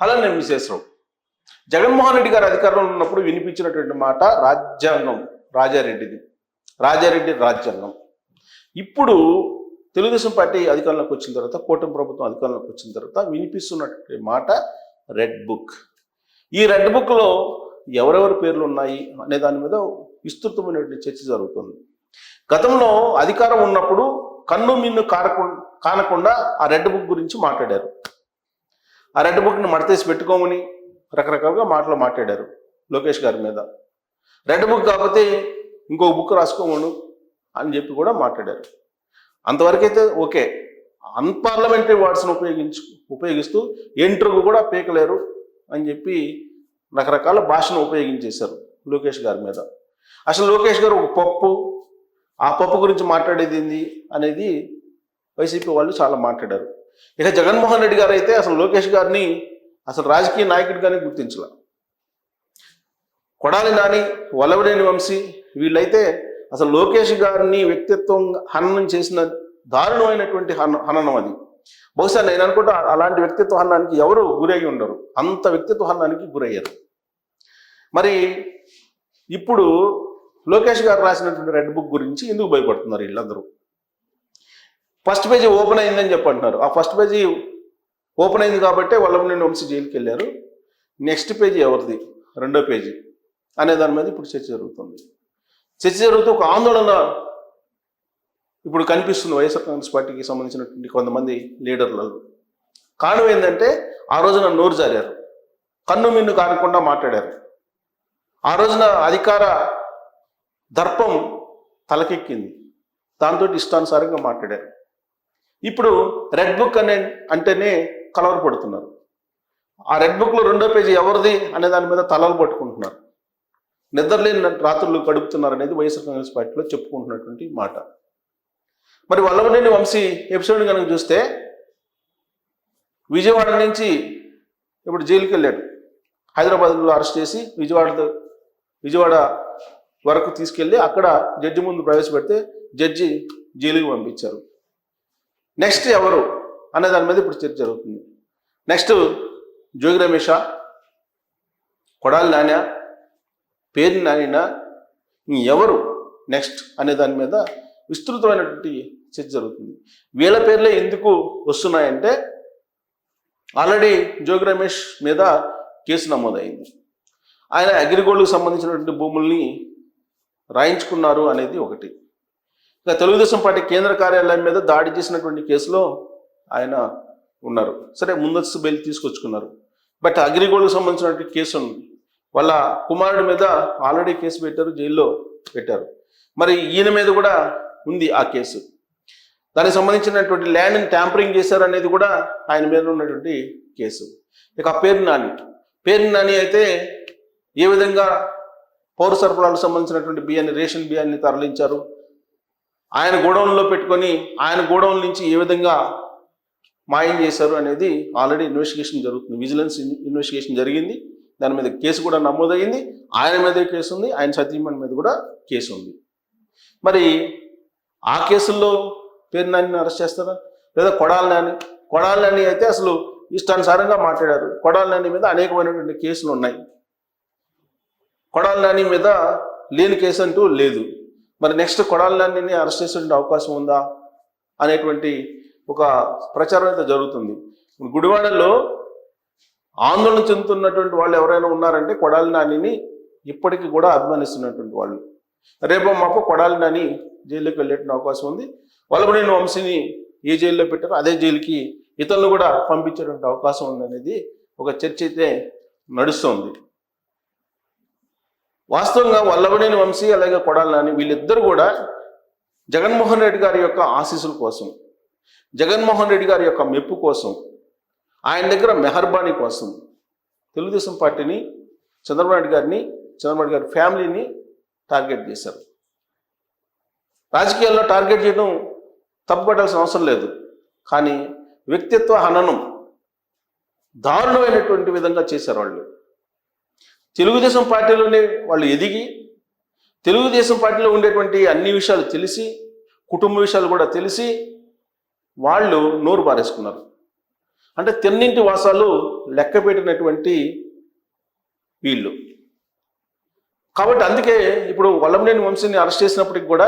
అలా నేను విశ్వేశ్వరరావు. జగన్మోహన్ రెడ్డి గారు అధికారంలో ఉన్నప్పుడు వినిపించినటువంటి మాట రాజ్యాంగం, రాజారెడ్డి రాజ్యాంగం. ఇప్పుడు తెలుగుదేశం పార్టీ అధికారంలోకి వచ్చిన తర్వాత, కూటమి ప్రభుత్వం అధికారంలోకి వచ్చిన తర్వాత వినిపిస్తున్నటువంటి మాట రెడ్ బుక్. ఈ రెడ్ బుక్లో ఎవరెవరి పేర్లు ఉన్నాయి అనే దాని మీద విస్తృతమైనటువంటి చర్చ జరుగుతుంది. గతంలో అధికారం ఉన్నప్పుడు కన్ను మిన్ను కానకుండా ఆ రెడ్ బుక్ గురించి మాట్లాడారు. ఆ రెడ్ బుక్ని మడతేసి పెట్టుకోమని రకరకాలుగా మాట్లాడారు లోకేష్ గారి మీద. రెడ్ బుక్ కాకపోతే ఇంకో బుక్ రాసుకోమను అని చెప్పి కూడా మాట్లాడారు. అంతవరకైతే ఓకే. అన్పార్లమెంటరీ వర్డ్స్ను ఉపయోగిస్తూ ఎంట్రుకు కూడా పీకలేరు అని చెప్పి రకరకాల భాషను ఉపయోగించేశారు లోకేష్ గారి మీద. అసలు లోకేష్ గారు ఒక పప్పు, ఆ పప్పు గురించి మాట్లాడేది ఏంది అనేది వైసీపీ వాళ్ళు చాలా మాట్లాడారు. ఇక జగన్మోహన్ రెడ్డి గారు అయితే అసలు లోకేష్ గారిని అసలు రాజకీయ నాయకుడిగానే గుర్తించాల. కొడాలి నాని, వల్లభనేని వంశీ వీళ్ళైతే అసలు లోకేష్ గారిని వ్యక్తిత్వం హననం చేసిన దారుణమైనటువంటి హననం అది. బహుశా నేను అనుకుంటా అలాంటి వ్యక్తిత్వ హననానికి ఎవరు గురయ్యి ఉండరు, అంత వ్యక్తిత్వ హననానికి గురయ్యారు. మరి ఇప్పుడు లోకేష్ గారు రాసినటువంటి రెడ్ బుక్ గురించి ఎందుకు భయపడుతున్నారు వీళ్ళందరూ? ఫస్ట్ పేజీ ఓపెన్ అయిందని చెప్పంటున్నారు. ఆ ఫస్ట్ పేజీ ఓపెన్ అయింది కాబట్టి వల్లభనేని వంశీ జైలుకి వెళ్ళారు. నెక్స్ట్ పేజీ ఎవరిది, రెండో పేజీ అనే దాని మీద ఇప్పుడు చర్చ జరుగుతూ ఒక ఆందోళన ఇప్పుడు కనిపిస్తుంది వైఎస్ఆర్ కాంగ్రెస్ పార్టీకి సంబంధించినటువంటి కొంతమంది లీడర్లలో. కారణం ఏంటంటే ఆ రోజున నోరు జారారు, కన్ను మిన్ను కానకుండా మాట్లాడారు. ఆ రోజున అధికార దర్పం తలకెక్కింది, దాంతో ఇష్టానుసారంగా మాట్లాడారు. ఇప్పుడు రెడ్ బుక్ అంటేనే కలవరపడుతున్నారు. ఆ రెడ్ బుక్లో రెండో పేజీ ఎవరిది అనే దాని మీద తలలు పట్టుకుంటున్నారు. నిద్రలేని రాత్రులు గడుపుతున్నారు అనేది వైఎస్ఆర్ కాంగ్రెస్ పార్టీలో చెప్పుకుంటున్నటువంటి మాట. మరి వల్లభనేని వంశీ ఎపిసోడ్ కనుక చూస్తే విజయవాడ నుంచి ఇప్పుడు జైలుకి వెళ్ళాడు. హైదరాబాద్లో అరెస్ట్ చేసి విజయవాడ వరకు తీసుకెళ్ళి అక్కడ జడ్జి ముందు ప్రవేశపెడితే జడ్జి జైలుకి పంపించారు. నెక్స్ట్ ఎవరు అనే దాని మీద ఇప్పుడు చర్చ జరుగుతుంది. నెక్స్ట్ జోగి రమేష, కొడాలి నాని, పేరు నానినా, ఎవరు నెక్స్ట్ అనే దాని మీద విస్తృతమైనటువంటి చర్చ జరుగుతుంది. వీళ్ళ పేర్లే ఎందుకు వస్తున్నాయంటే ఆల్రెడీ జోగి రమేష్ మీద కేసు నమోదైంది. ఆయన అగ్రిగోల్డ్కు సంబంధించినటువంటి భూముల్ని రాయించుకున్నారు అనేది ఒకటి. ఇక తెలుగుదేశం పార్టీ కేంద్ర కార్యాలయం మీద దాడి చేసినటువంటి కేసులో ఆయన ఉన్నారు. సరే, ముందస్తు బెయిల్ తీసుకొచ్చుకున్నారు. బట్ అగ్రిగోల్డ్కు సంబంధించినటువంటి కేసు ఉంది. వాళ్ళ కుమారుడి మీద ఆల్రెడీ కేసు పెట్టారు, జైల్లో పెట్టారు. మరి ఈయన మీద కూడా ఉంది ఆ కేసు. దానికి సంబంధించినటువంటి ల్యాండ్ని ట్యాంపరింగ్ చేశారు అనేది కూడా ఆయన మీద ఉన్నటువంటి కేసు. ఇక పేరు నాని అయితే ఏ విధంగా పౌర సరఫరాలకు సంబంధించినటువంటి బియ్యాన్ని, రేషన్ బియ్యాన్ని తరలించారు, ఆయన గోడౌన్లో పెట్టుకొని ఆయన గోడౌన్ నుంచి ఏ విధంగా మాయం చేశారు అనేది ఆల్రెడీ ఇన్వెస్టిగేషన్ జరుగుతుంది. విజిలెన్స్ ఇన్వెస్టిగేషన్ జరిగింది, దాని మీద కేసు కూడా నమోదయ్యింది. ఆయన మీద కేసు ఉంది, ఆయన సతీమణి మీద కూడా కేసు ఉంది. మరి ఆ కేసుల్లో పేరు నానిని అరెస్ట్ చేస్తారా? లేదా కొడాలి నాని అయితే అసలు ఇష్టానుసారంగా మాట్లాడారు. కొడాలి నాని మీద అనేకమైనటువంటి కేసులు ఉన్నాయి. కొడాలి నాని మీద లేని కేసు అంటూ లేదు. మరి నెక్స్ట్ కొడాలి నానిని అరెస్ట్ చేసే అవకాశం ఉందా అనేటువంటి ఒక ప్రచారం అయితే జరుగుతుంది. గుడివాడలో ఆందోళన చెందుతున్నటువంటి వాళ్ళు ఎవరైనా ఉన్నారంటే కొడాలి నానిని ఇప్పటికీ కూడా అభిమానిస్తున్నటువంటి వాళ్ళు. రేపో మాపో కొడాలి నాని జైల్లోకి వెళ్ళేటువంటి అవకాశం ఉంది. వల్లభనేని వంశీని ఏ జైల్లో పెట్టారో అదే జైలుకి ఇతరులు కూడా పంపించేటువంటి అవకాశం ఉంది అనేది ఒక చర్చ అయితే నడుస్తుంది. వాస్తవంగా వల్లభనేని వంశీ అలాగే కొడాలి నాని వీళ్ళిద్దరూ కూడా జగన్మోహన్ రెడ్డి గారి యొక్క ఆశీస్సుల కోసం, జగన్మోహన్ రెడ్డి గారి యొక్క మెప్పు కోసం, ఆయన దగ్గర మెహర్బానీ కోసం తెలుగుదేశం పార్టీని, చంద్రబాబు గారి ఫ్యామిలీని టార్గెట్ చేశారు. రాజకీయాల్లో టార్గెట్ చేయడం తప్పుపట్టాల్సిన అవసరం లేదు, కానీ వ్యక్తిత్వ హననం దారుణమైనటువంటి విధంగా చేశారు వాళ్ళు. తెలుగుదేశం పార్టీలోనే వాళ్ళు ఎదిగి, తెలుగుదేశం పార్టీలో ఉండేటువంటి అన్ని విషయాలు తెలిసి, కుటుంబ విషయాలు కూడా తెలిసి వాళ్ళు నోరు పారేసుకున్నారు. అంటే తెన్నింటి వాసాలు లెక్క పెట్టినటువంటి వీళ్ళు. కాబట్టి అందుకే ఇప్పుడు వల్లభనేని వంశీని అరెస్ట్ చేసినప్పటికి కూడా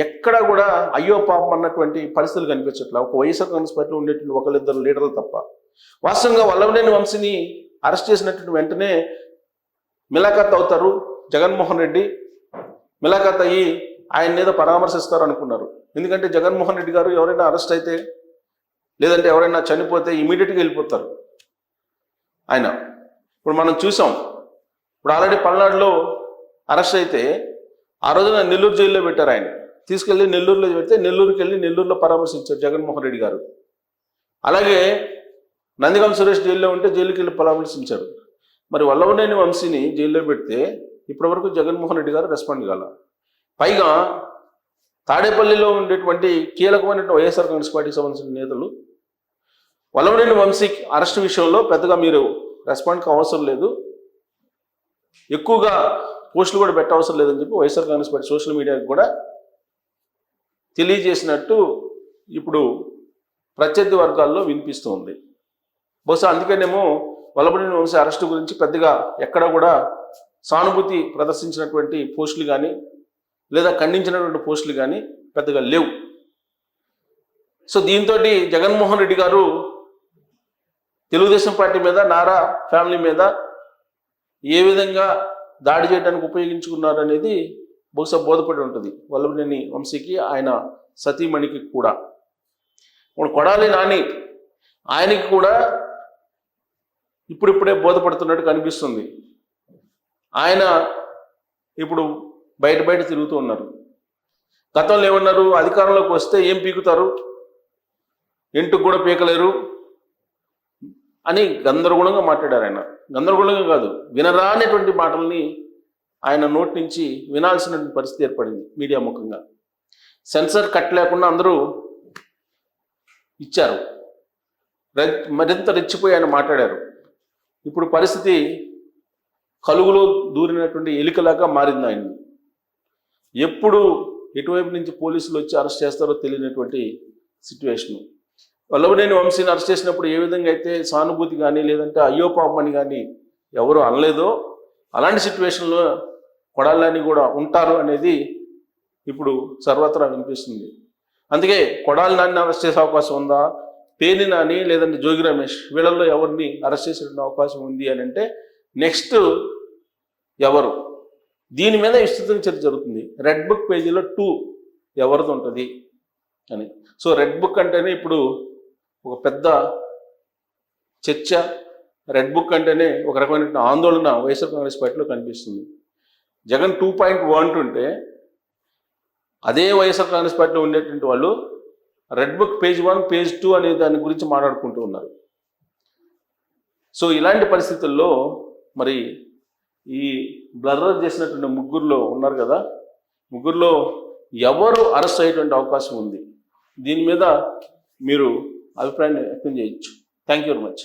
ఎక్కడా కూడా అయ్యో పాపం అన్నటువంటి పరిస్థితులు కనిపించట్లా. ఒక వైఎస్ఆర్ కాంగ్రెస్ పార్టీలో ఉండేటువంటి ఒకళ్ళిద్దరు లీడర్లు తప్ప. వాస్తవంగా వల్లభనేని వంశీని అరెస్ట్ చేసినటువంటి వెంటనే మిలాఖత్ అవుతారు జగన్మోహన్ రెడ్డి. మిలాఖత్ అయ్యి ఆయన ఏదో పరామర్శిస్తారు అనుకున్నారు. ఎందుకంటే జగన్మోహన్ రెడ్డి గారు ఎవరైనా అరెస్ట్ అయితే లేదంటే ఎవరైనా చనిపోతే ఇమీడియట్గా వెళ్ళిపోతారు ఆయన. ఇప్పుడు మనం చూసాం, ఇప్పుడు ఆల్రెడీ పల్నాడులో అరెస్ట్ అయితే ఆ రోజున నెల్లూరు జైల్లో పెట్టారు. ఆయన తీసుకెళ్ళి నెల్లూరులో పెడితే నెల్లూరుకి వెళ్ళి నెల్లూరులో పరామర్శించారు జగన్మోహన్ రెడ్డి గారు. అలాగే నందిగామ సురేష్ జైల్లో ఉంటే జైలుకి వెళ్ళి పరామర్శించారు. మరి వల్లభనేని వంశీని జైల్లో పెడితే ఇప్పటివరకు జగన్మోహన్ రెడ్డి గారు రెస్పాండ్ కాల. పైగా తాడేపల్లిలో ఉండేటువంటి కీలకమైనటువంటి వైఎస్ఆర్ కాంగ్రెస్ పార్టీకి సంబంధించిన నేతలు వల్లభనేని వంశీ అరెస్ట్ విషయంలో పెద్దగా మీరు రెస్పాండ్కి అవసరం లేదు, ఎక్కువగా పోస్టులు కూడా పెట్టవసరం లేదని చెప్పి వైఎస్ఆర్ కాంగ్రెస్ పార్టీ సోషల్ మీడియాకి కూడా తెలియజేసినట్టు ఇప్పుడు ప్రత్యర్థి వర్గాల్లో వినిపిస్తుంది. బహుశా అందుకనేమో వల్లభనేని వంశీ అరెస్టు గురించి పెద్దగా ఎక్కడ కూడా సానుభూతి ప్రదర్శించినటువంటి పోస్టులు కానీ లేదా ఖండించినటువంటి పోస్టులు కానీ పెద్దగా లేవు. సో దీంతో జగన్మోహన్ రెడ్డి గారు తెలుగుదేశం పార్టీ మీద, నారా ఫ్యామిలీ మీద ఏ విధంగా దాడి చేయడానికి ఉపయోగించుకున్నారు అనేది బహుశా బోధపడి ఉంటుంది వల్లభనేని వంశీకి, ఆయన సతీమణికి కూడా. ఇప్పుడు కొడాలి నాని ఆయనకి కూడా ఇప్పుడిప్పుడే బోధపడుతున్నట్టు కనిపిస్తుంది. ఆయన ఇప్పుడు బయట తిరుగుతూ ఉన్నారు. గతంలో ఏమన్నారు, అధికారంలోకి వస్తే ఏం పీకుతారు, ఎంటుకు కూడా పీకలేరు అని గందరగోళంగా మాట్లాడారు ఆయన. గందరగోళంగా కాదు, వినరానటువంటి మాటల్ని ఆయన నోటి నుంచి వినాల్సినటువంటి పరిస్థితి ఏర్పడింది మీడియా ముఖంగా. సెన్సర్ కట్ లేకుండా అందరూ ఇచ్చారు, మరింత రెచ్చిపోయి ఆయన మాట్లాడారు. ఇప్పుడు పరిస్థితి కలుగులో దూరినటువంటి ఎలికలాగా మారింది ఆయన్ని. ఎప్పుడు ఎటువైపు నుంచి పోలీసులు వచ్చి అరెస్ట్ చేస్తారో తెలియనటువంటి సిచ్యువేషను. వల్లభనేని వంశీని అరెస్ట్ చేసినప్పుడు ఏ విధంగా అయితే సానుభూతి కానీ లేదంటే అయ్యో పాపమని కానీ ఎవరు అనలేదో అలాంటి సిచ్యువేషన్లో కొడాలి నాని కూడా ఉంటారు అనేది ఇప్పుడు సర్వత్రా వినిపిస్తుంది. అందుకే కొడాలి నాని అరెస్ట్ చేసే అవకాశం ఉందా, పేర్ని నాని లేదంటే జోగి రమేష్ వీళ్ళల్లో ఎవరిని అరెస్ట్ చేసే అవకాశం ఉంది అని అంటే నెక్స్ట్ ఎవరు, దీని మీద విస్తృతంగా చర్చ జరుగుతుంది. రెడ్ బుక్ పేజీలో 2 ఎవరిది ఉంటుంది అని. సో రెడ్ బుక్ అంటేనే ఇప్పుడు ఒక పెద్ద చర్చ. రెడ్ బుక్ అంటేనే ఒక రకమైన ఆందోళన వైఎస్ఆర్ కాంగ్రెస్ పార్టీలో కనిపిస్తుంది. జగన్ 2.1 ఉంటే అదే వైఎస్ఆర్ కాంగ్రెస్ పార్టీలో ఉండేటువంటి వాళ్ళు రెడ్ బుక్ పేజ్ 1 పేజ్ 2 అనే దాని గురించి మాట్లాడుకుంటూ ఉన్నారు. సో ఇలాంటి పరిస్థితుల్లో మరి ఈ బ్లర్రర్ చేసినటువంటి ముగ్గురులో ఉన్నారు కదా, ముగ్గురులో ఎవరు అరెస్ట్ అయ్యేటువంటి అవకాశం ఉంది, దీని మీద మీరు అభిప్రాయాన్ని వ్యక్తం చేయొచ్చు. Thank you very much.